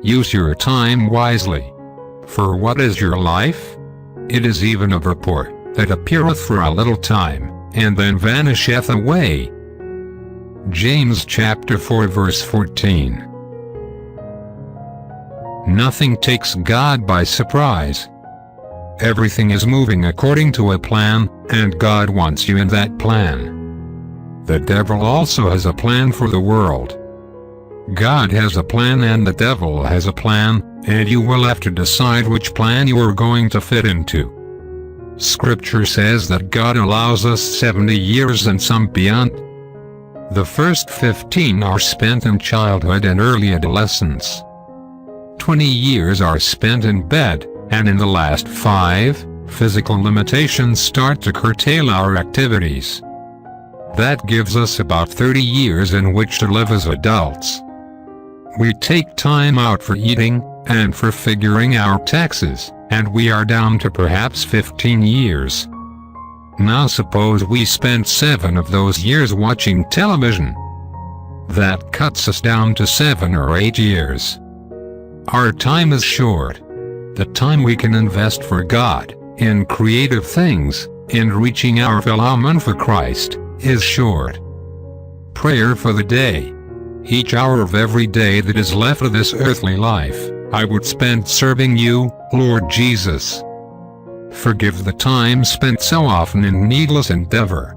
Use your time wisely. For what is your life? It is even a vapor, that appeareth for a little time, and then vanisheth away. James chapter 4 verse 14. Nothing takes God by surprise. Everything is moving according to a plan, and God wants you in that plan. The devil also has a plan for the world. God has a plan and the devil has a plan, and you will have to decide which plan you are going to fit into. Scripture says that God allows us 70 years and some beyond. The first 15 are spent in childhood and early adolescence. 20 years are spent in bed, and in the last 5, physical limitations start to curtail our activities. That gives us about 30 years in which to live as adults. We take time out for eating, and for figuring our taxes, and we are down to perhaps 15 years. Now suppose we spend 7 of those years watching television. That cuts us down to 7 or 8 years. Our time is short. The time we can invest for God, in creative things, in reaching our fellow men for Christ, is short. Prayer for the day. Each hour of every day that is left of this earthly life, I would spend serving you, Lord Jesus. Forgive the time spent so often in needless endeavor.